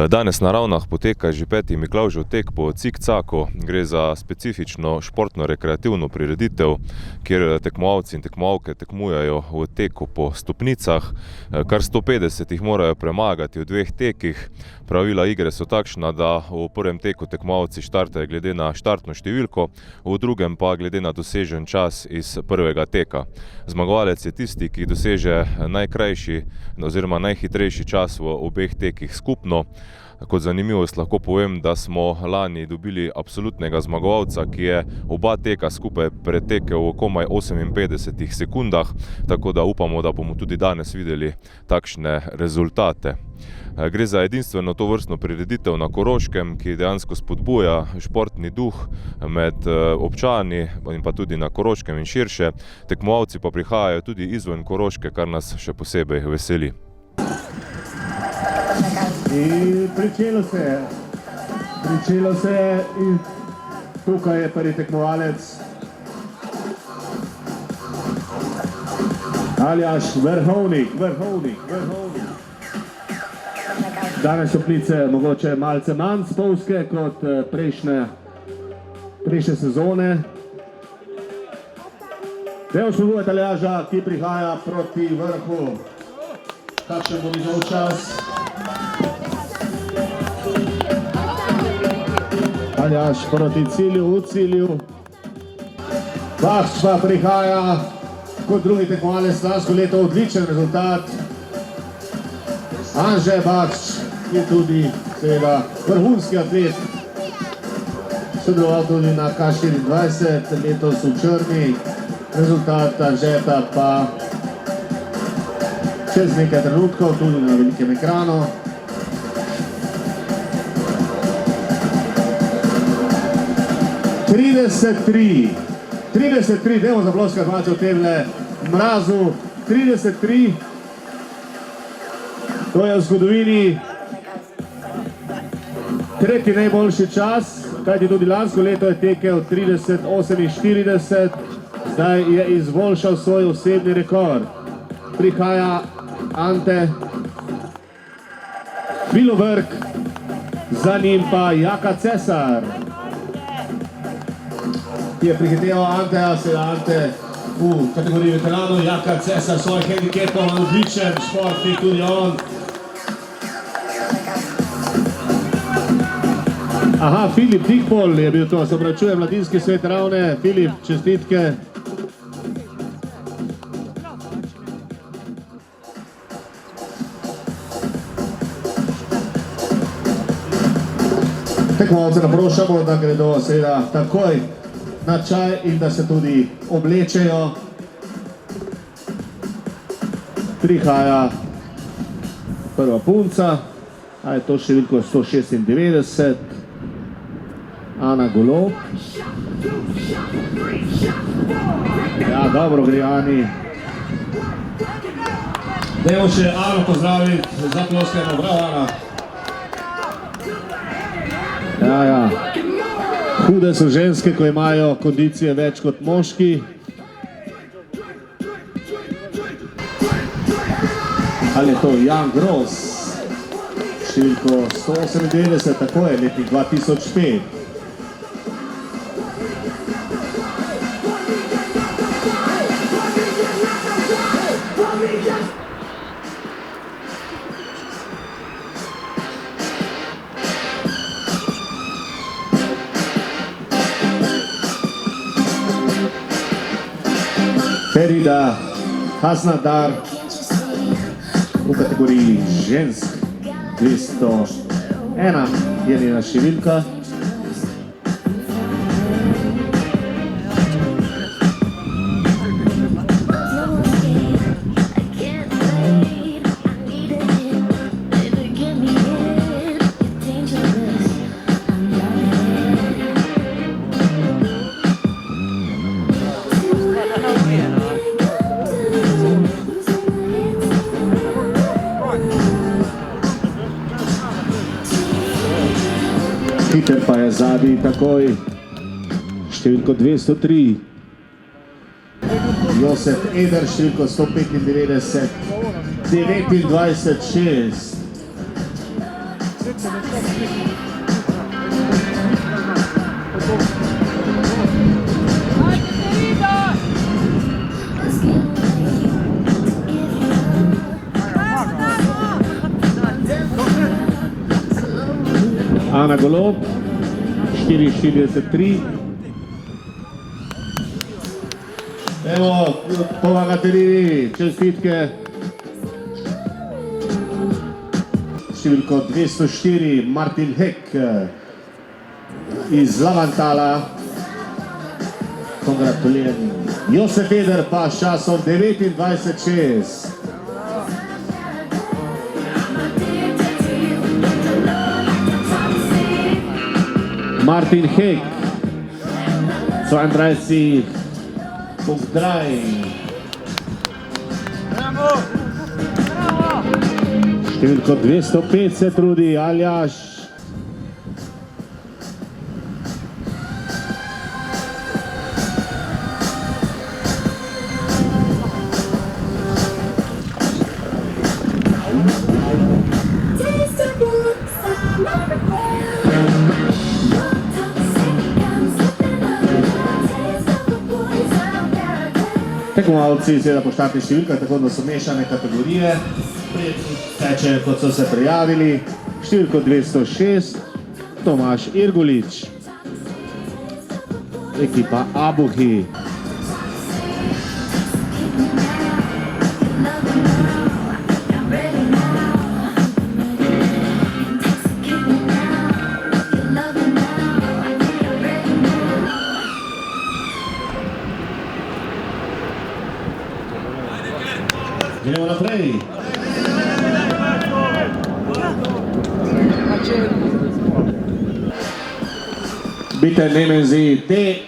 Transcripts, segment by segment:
Danes na Ravnah poteka že 5. Miklavžev tek po cikcaku. Gre za specifično športno-rekreativno prireditev, kjer tekmovalci in tekmovalke tekmujejo v teku po stopnicah. Kar 150 jih morajo premagati v 2 tekih. Pravila igre so takšna, da v prvem teku tekmovalci štartajo glede na štartno številko, v drugem pa glede na dosežen čas iz prvega teka. Zmagovalec je tisti, ki doseže najkrajši oziroma najhitrejši čas v obeh tekih skupno. Kot zanimivost lahko povem, da smo lani dobili absolutnega zmagovalca, ki je oba teka skupaj pretekel v komaj 58 sekundah, tako da upamo, da bomo tudi danes videli takšne rezultate. Gre za edinstveno tovrstno prireditev na Koroškem, ki dejansko spodbuja športni duh med občani in pa tudi na Koroškem in širše. Tekmovalci pa prihajajo tudi izven Koroške, kar nas še posebej veseli. In pričelo se je in tukaj je prvi tekmovalec Aljaž Vrhovnik. Danes stopnice mogoče malce manj spolzke kot prejšnje sezone. Dajmo spodbujati Aljaža, ki prihaja proti vrhu. Kakšen bo njegov čas? Aljaž proti cilju, v cilju. Bakš pa prihaja kot drugi tekmovalec lansko leto, odličen rezultat. Anže Bakš je tudi seveda vrhunski atlet. Sodeloval tudi na K24, letos v črni. Rezultat Anžeta pa čez nekaj trenutkov tudi na velikem ekranu. 33, dajmo zaploskati malce v temle mrazu. 33, to je v zgodovini tretji najboljši čas, kajti tudi lansko leto je tekel 30:48, zdaj je izboljšal svoj osebni rekord. Prihaja Ante Bilovrk, za njim pa Jaka Cesar. Ki je prihiteval Anteja, se Ante v kategoriji veteranov, Jaka Cesar svoj handicapom, odličen športnik tudi on. Aha, Filip Dikpol je bil to, se opravičujem, mladinski svet Ravne. Filip, čestitke. Tekmovalce naprošamo, da gredo seveda takoj na čaj in da se tudi oblečejo. Prihaja prva punca, a je to številko 196, Ana Golob. Ja, dobro gre Ani. Dajmo še Ano pozdraviti, zaploskajmo, bravo Ana. Ja. Hude so ženske, ko imajo kondicije več kot moški. Ali je to Jan Gross, številko 198, tako je, letnik 2005. Ferida Hasnadar v kategoriji žensk 201 je njena številka. Peter pa je zadnji takoj, številko 203. Josef Eder, številko 195, 29-6. Ana Golob, 44-3. Evo, pomagatelji, čestitke. Številko 204, Martin Hek iz Lavantala. Kongratuliram. Josef Eder pa s časom 29-6. Martin Hek, 32 punkt 3. Številko 205 se trudi Aljaš. Tekmovalci seveda po štartnih številkah, tako da so mešane kategorije. Tečejo, kot so se prijavili. Številko 206, Tomaž Irgulič. Ekipa Abuhi. Gremo naprej. Bitte nehmen Sie Tee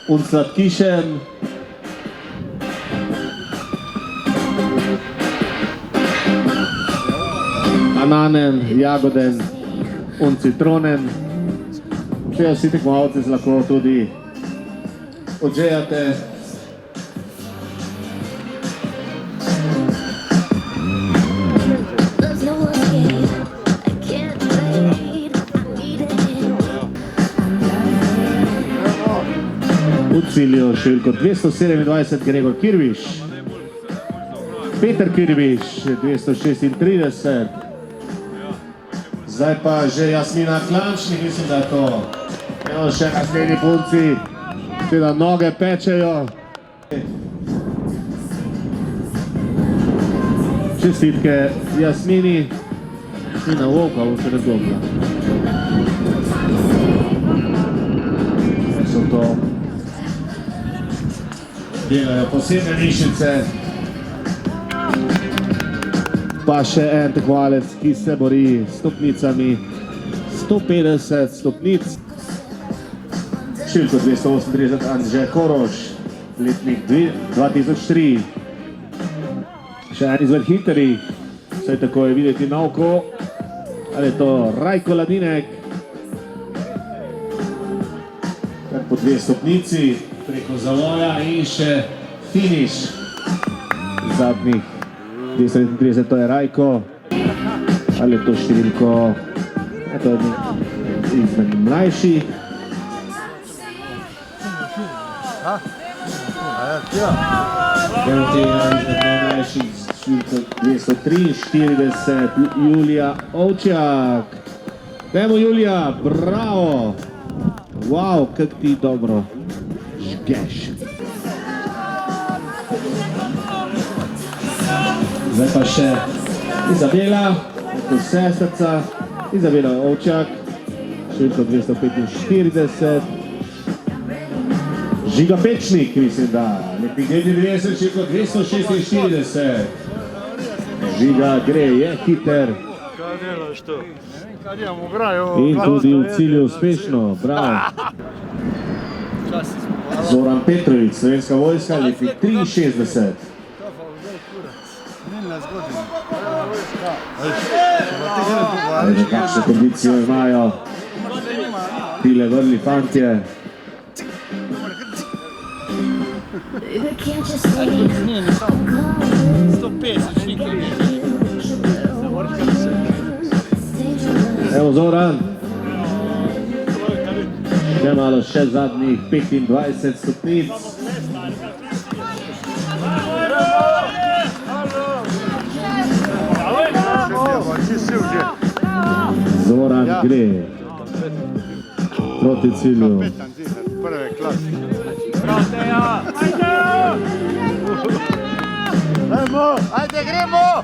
und Sladkischen. Bananen, Jagoden und Zitronen. Če vsi tekmovalci se lahko tudi odžejate. V cilju številko 227 Gregor Kirviš, Peter Kirviš 236, zdaj pa že Jasmina Klančnik, mislim, da je to. Evo še naslednji punci, seveda noge pečejo. Čestitke Jasmini, Jasmina Volka, bo še razgobila. So to delajo posebne mišice, pa še en tekmovalec, ki se bori s stopnicami, 150 stopnic. Številko 238 Anže Koroš, letnik 2003. Še en izmed hitrih, vsaj tako je videti na oko, ali je to Rajko Ladinek. Kar po 2 stopnici. Preko zavoja in še finiš zadnjih 239, to je Rajko, ali je to številko, to je izmed mlajših. Mlajših številko 243, Julija Ovčjak. Dajmo Julija, bravo! Wow, kak ti dobro žgeš. Zdaj pa še Izabela, sestrica, Izabela Ovčjak, številko 245. Žiga Pečnik, mislim da, letnik 99, številko 246. Žiga gre, je hiter. In tudi v cilju uspešno, bravo. Zoran Petrovič, Slovenska vojska, letnik 63. Kakšno kondicijo imajo tile vrli fantje. Ne, samo 150, nekaj reči. Evo Zoran. Še malo, še zadnjih 25 stopnic. Zoran gre proti cilju. Prve klase. Ajde, gremo!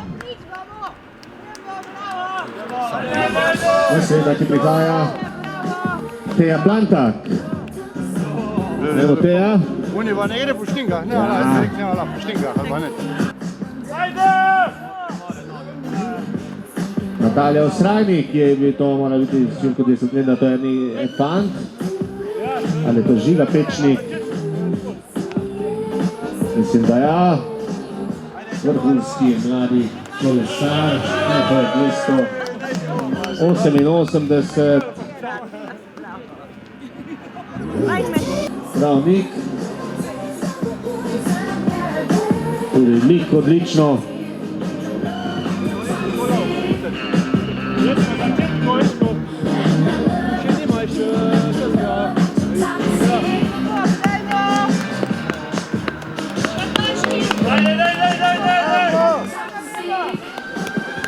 Naslednja, ki prihaja, Teja Plantak. Evo Teja. Univa ne gre poštinga, ne ala poštinga, ali pa ne. Natalija Osrajnik, ki je bil to, mora biti čilko 10 let, da to je ni fant. Ali je to Žiga Pečnik? Mislim, da ja. Vrhunski mladi kolesar, ne, to je 288. Pravnik. Tudi lik odlično.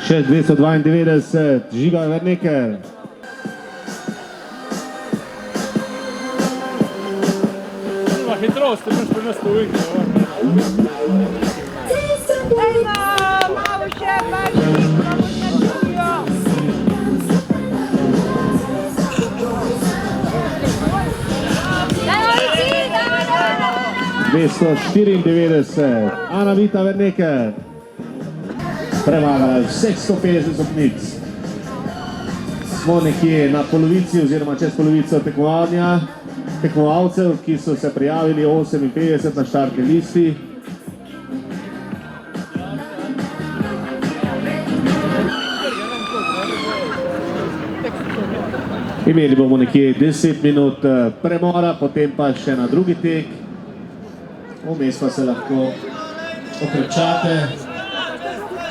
Še 292, Žiga Verneker. Hitrost, ti moraš prenesti v igro. Malo še, malo še. 294, Ana Vita Verneker. Premagala vseh 150 stopnic. Smo nekje na polovici oziroma čez polovico tekmovalcev, ki so se prijavili 58 na štartni listi. Imeli bomo nekje 10 minut premora, potem pa še na drugi tek. Vmes pa se lahko okrečate.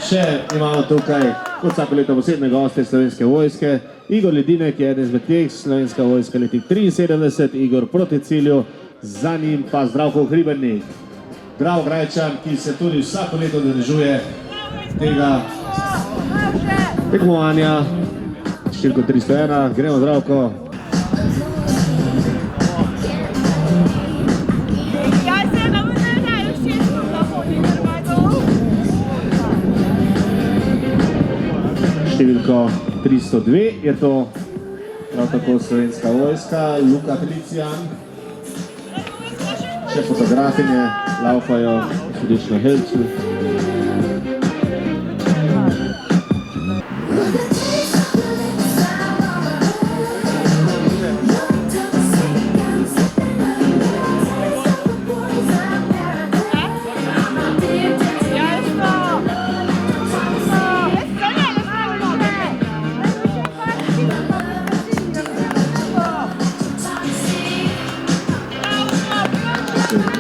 Še imamo tukaj, kot vsako leto, posebne goste Slovenske vojske. Igor Ledinek je eden izmed teh, Slovenska vojska leti 73, Igor proti cilju, za njim pa Zdravko Hribernik. Drav Grajčan, ki se tudi vsako leto udeležuje tega tekmovanja. Številko 301, gremo Zdravko. Številko 302 je to prav tako Slovenska vojska, Luka Felicijan. Še fotografinje laufajo središ na Helcu.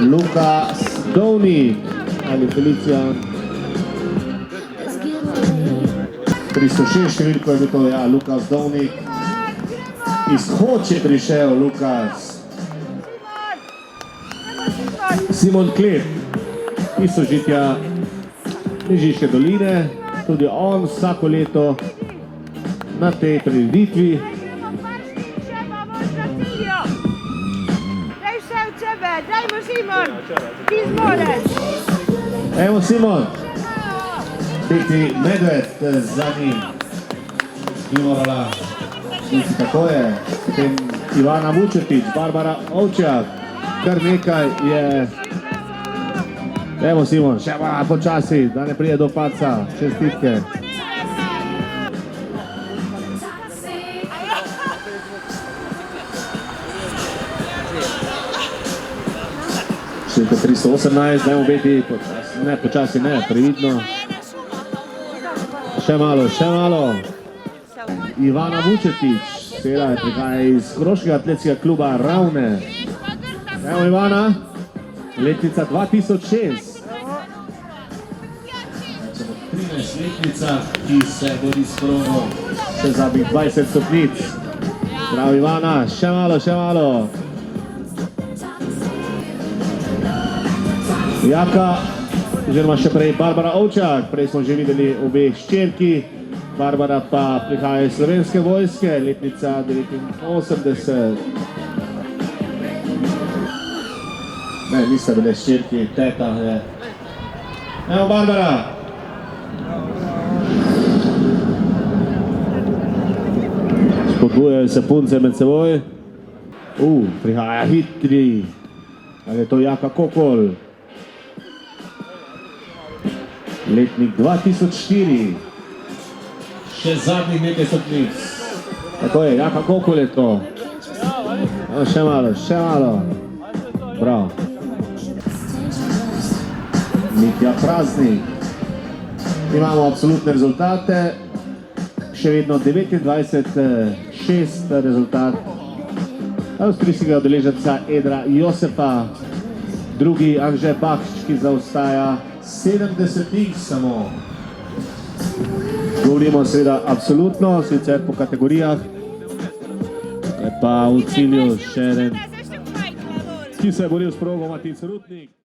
Luka Stovnik ali Felicijan. 306 številko je bil to, ja, Luka Stovnik. Iz Hoče prišel Lukas. Simon Klep iz sožitja Mežiške doline, tudi on vsako leto na tej prireditvi. Dajmo Simon, ti zmoreš. Evo Simon, biti Medved za njim. Bi morala biti tako je. Potem Ivana Vučetič, Barbara Ovčjak, kar nekaj je. Evo Simon, še malo počasi, da ne prije do padca. Čestitke. Številka 318, dajmo biti, počasi ne, previdno. Še malo. Ivana Vučetič, seveda prihaja iz Koroškega atletskega kluba Ravne. Evo Ivana, letnica 2006. 13-letnica, ki se bori s krogom še zadnjih 20 stopnic. Prav Ivana, še malo, še malo. Jaka, oziroma še prej Barbara Ovčak, prej smo že videli obe hčerki. Barbara pa prihaja iz Slovenske vojske, letnica 89. Ne, nista bile hčerki, teta je. Evo Barbara. Spodbujajo se punce med seboj. Prihaja hitri. Ali je to Jaka Kokol? Letnik 2004. Še zadnjih nekaj stopnic. Tako je, Jaka Kokol je to. Še malo, še malo. Prav. Mitja Praznik. Imamo absolutne rezultate. Še vedno 29-6 rezultat avstrijskega udeleženca Edra Josefa. Drugi Anže Bakšič, ki zaostaja 70 samo. Govorimo seveda absolutno, sicer po kategorijah. Je pa v cilju še eden, ki se je boril s progom Matic Rutnik.